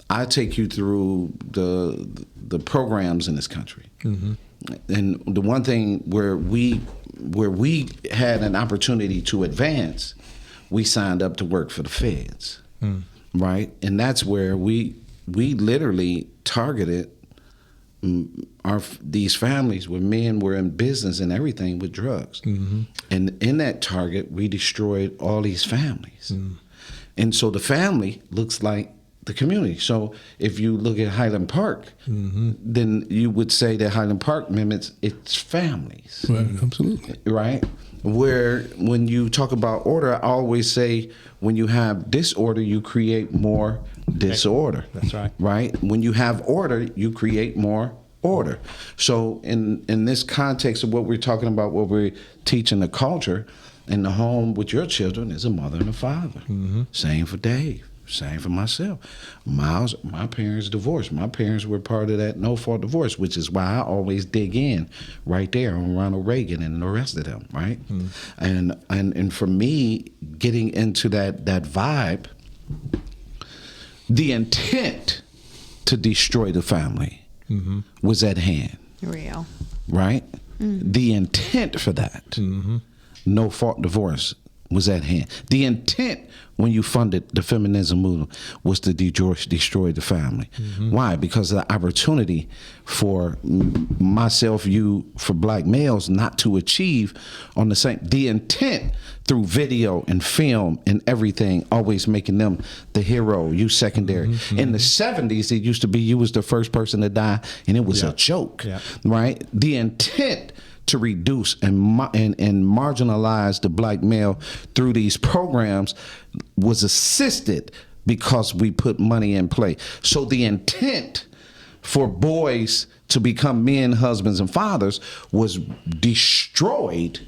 I take you through the programs in this country. Mm-hmm. And the one thing where we had an opportunity to advance, we signed up to work for the feds, right? And that's where we literally targeted these families where men were in business and everything with drugs. Mm-hmm. And in that target, we destroyed all these families. Mm. And so the family looks like the community. So if you look at Highland Park, then you would say that Highland Park mimics its families. Right, absolutely. Right? Where when you talk about order, I always say when you have disorder, you create more disorder. That's right. Right? When you have order, you create more order. So in this context of what we're talking about, what we're teaching the culture, in the home with your children is a mother and a father. Mm-hmm. Same for Dave. Same for myself. Miles, my parents divorced. My parents were part of that no-fault divorce, which is why I always dig in right there on Ronald Reagan and the rest of them, right? And for me, getting into that vibe, the intent to destroy the family was at hand. Real. Right? The intent for that, no-fault divorce, was at hand. The intent when you funded the feminism movement was to destroy the family. Why? Because of the opportunity for myself, you, for black males not to achieve on the same. The intent through video and film and everything, always making them the hero, you secondary. In the 70s, it used to be you was the first person to die, and it was a joke, right? The intent to reduce and marginalize the black male through these programs was assisted because we put money in play. So the intent for boys to become men, husbands, and fathers was destroyed,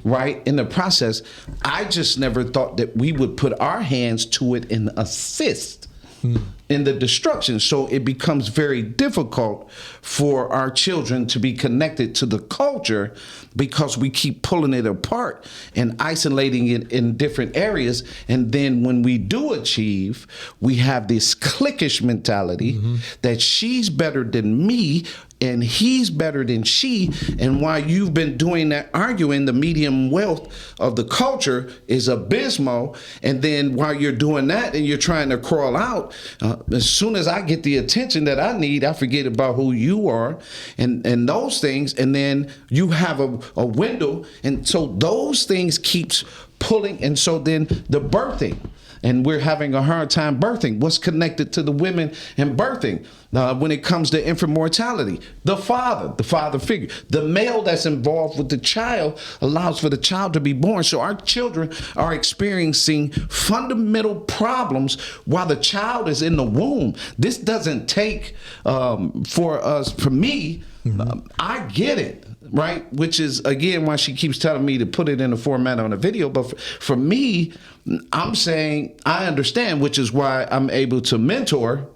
right, in the process. I just never thought that we would put our hands to it and assist in the destruction. So it becomes very difficult for our children to be connected to the culture because we keep pulling it apart and isolating it in different areas. And then when we do achieve, we have this cliquish mentality that she's better than me and he's better than she. And while you've been doing that arguing, the medium wealth of the culture is abysmal. And then while you're doing that and you're trying to crawl out, as soon as I get the attention that I need, I forget about who you are and those things. And then you have a window. And so those things keeps pulling. And so then the birthing, and we're having a hard time birthing. What's connected to the women and birthing? When it comes to infant mortality, the father figure, the male that's involved with the child allows for the child to be born. So our children are experiencing fundamental problems while the child is in the womb. This doesn't take for me. I get it. Right, which is again why she keeps telling me to put it in a format on a video. But for me, I'm saying I understand, which is why I'm able to mentor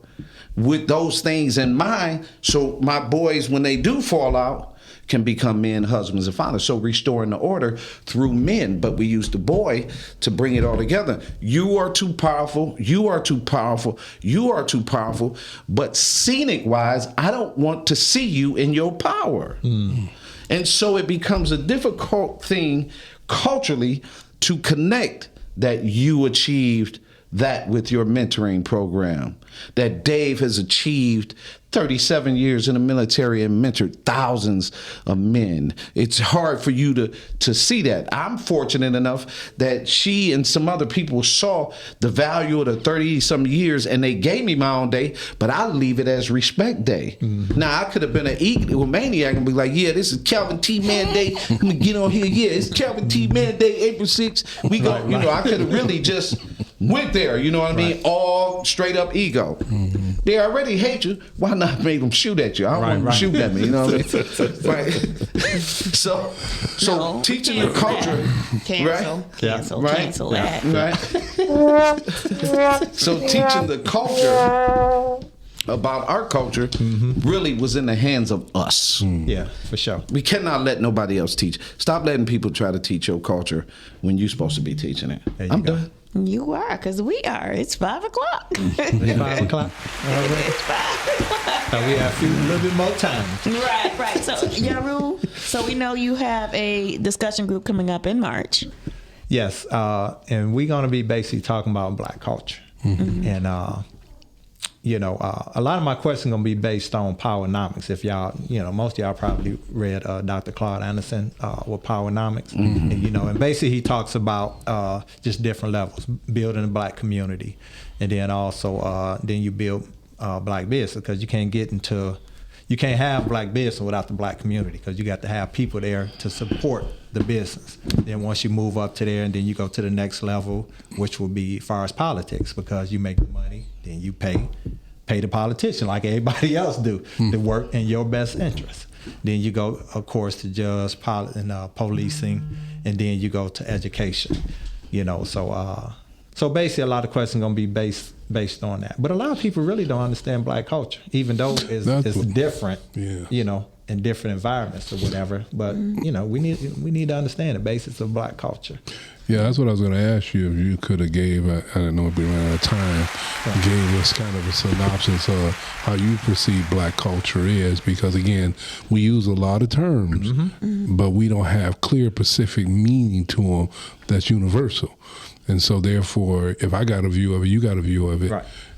with those things in mind. So my boys, when they do fall out, can become men, husbands, and fathers. So restoring the order through men, but we use the boy to bring it all together. You are too powerful. You are too powerful. You are too powerful. But scenic wise, I don't want to see you in your power. And so it becomes a difficult thing culturally to connect that you achieved that with your mentoring program, that Dave has achieved 37 years in the military and mentored thousands of men. It's hard for you to see that. I'm fortunate enough that she and some other people saw the value of the 30-some years and they gave me my own day, but I leave it as respect day. Now, I could have been an egomaniac and be like, yeah, this is Calvin T. Man Day. Let me get on here. Yeah, it's Calvin T. Man Day, April 6th. We go, I could have really just went there, you know what I mean? All straight up ego. They already hate you. Why not make them shoot at you? I don't want them to shoot at me. You know what I mean? Right. So No, teaching the culture, Cancel. right? Cancel. Right. Cancel that. Right. So teaching the culture about our culture really was in the hands of us. Yeah, for sure. We cannot let nobody else teach. Stop letting people try to teach your culture when you're supposed to be teaching it. There you I'm go. done. You are, because we are. It's 5 o'clock. It's 5 o'clock. All right. It's 5 o'clock. So we have a little bit more time. Right. So, Yero, so we know you have a discussion group coming up in March. Yes, and we're going to be basically talking about Black culture. And, a lot of my questions going to be based on Powernomics. If y'all, most of y'all probably read Dr. Claude Anderson with Powernomics. And basically he talks about just different levels, building a Black community. And then also, then you build Black business, because you can't have Black business without the Black community, because you got to have people there to support the business. Then once you move up to there, and then you go to the next level, which will be as far as politics, because you make the money, then you pay the politician like everybody else do to work in your best interest. Then you go, of course, to just policing, and then you go to education. So basically, a lot of questions are going to be based on that. But a lot of people really don't understand Black culture, even though it's different, in different environments or whatever. But, we need to understand the basics of Black culture. Yeah, that's what I was going to ask you. If you could have gave, I don't know if we ran out of time, gave us kind of a synopsis of how you perceive Black culture is. Because, again, we use a lot of terms, but we don't have clear, specific meaning to them that's universal. And so, therefore, if I got a view of it, you got a view of it,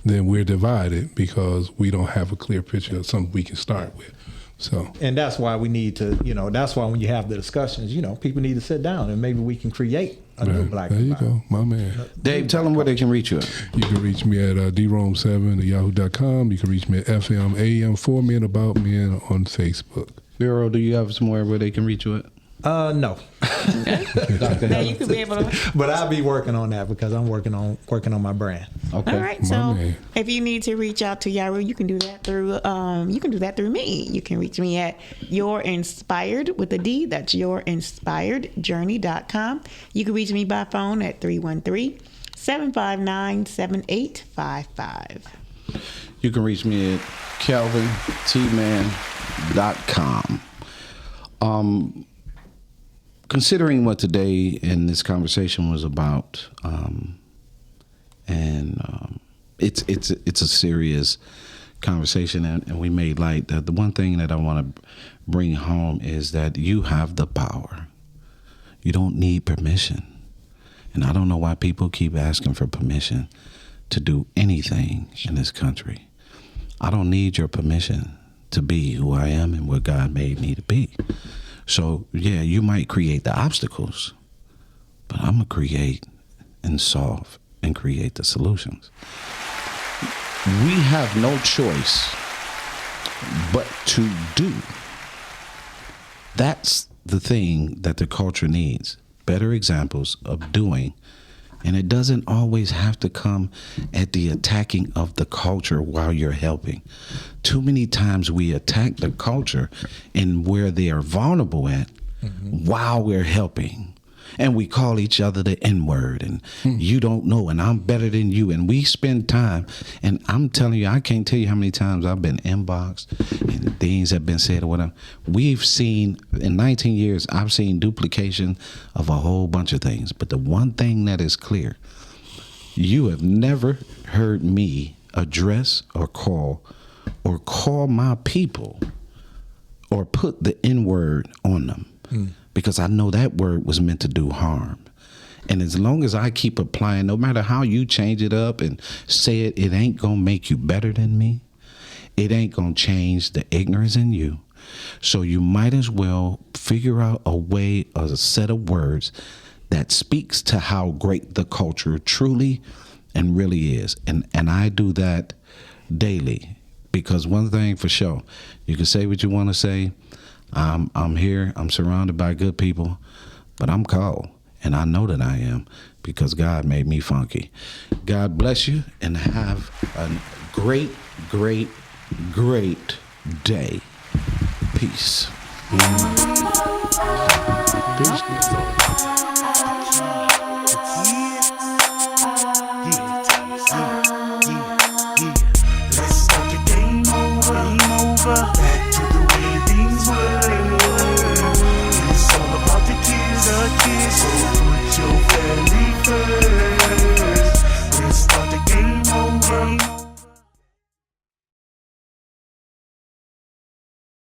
then we're divided because we don't have a clear picture of something we can start with. So, and that's why we need to, that's why when you have the discussions, people need to sit down and maybe we can create a new Black there you environment. go, my man. Dave, tell them where they can reach you at. You can reach me at drome7@yahoo.com. You can reach me at FMAM for Men About Men on Facebook. Yero, do you have somewhere where they can reach you at? No. Now you could be able to. But I'll be working on that because I'm working on my brand. Okay. All right. So if you need to reach out to Yero, you can do that through me. You can reach me at Your Inspired with a D. That's yourinspiredjourney.com. You can reach me by phone at 313-759-7855. You can reach me at calvintman.com. Considering what today in this conversation was about, it's a serious conversation, and we made light. The one thing that I want to bring home is that you have the power. You don't need permission, and I don't know why people keep asking for permission to do anything in this country. I don't need your permission to be who I am and what God made me to be. So, yeah, you might create the obstacles, but I'm going to create and solve and create the solutions. We have no choice but to do. That's the thing that the culture needs. Better examples of doing. And it doesn't always have to come at the attacking of the culture while you're helping. Too many times we attack the culture and where they are vulnerable at while we're helping. And we call each other the N-word, and you don't know, and I'm better than you. And we spend time, and I'm telling you, I can't tell you how many times I've been inboxed and things have been said or whatever. We've seen, in 19 years, I've seen duplication of a whole bunch of things. But the one thing that is clear, you have never heard me address or call my people or put the N-word on them. Because I know that word was meant to do harm. And as long as I keep applying, no matter how you change it up and say it, it ain't going to make you better than me. It ain't going to change the ignorance in you. So you might as well figure out a way, a set of words that speaks to how great the culture truly and really is. And I do that daily. Because one thing for sure, you can say what you want to say. I'm here, I'm surrounded by good people, but I'm called, and I know that I am because God made me funky. God bless you, and have a great, great, great day. Peace. Let's start the game over.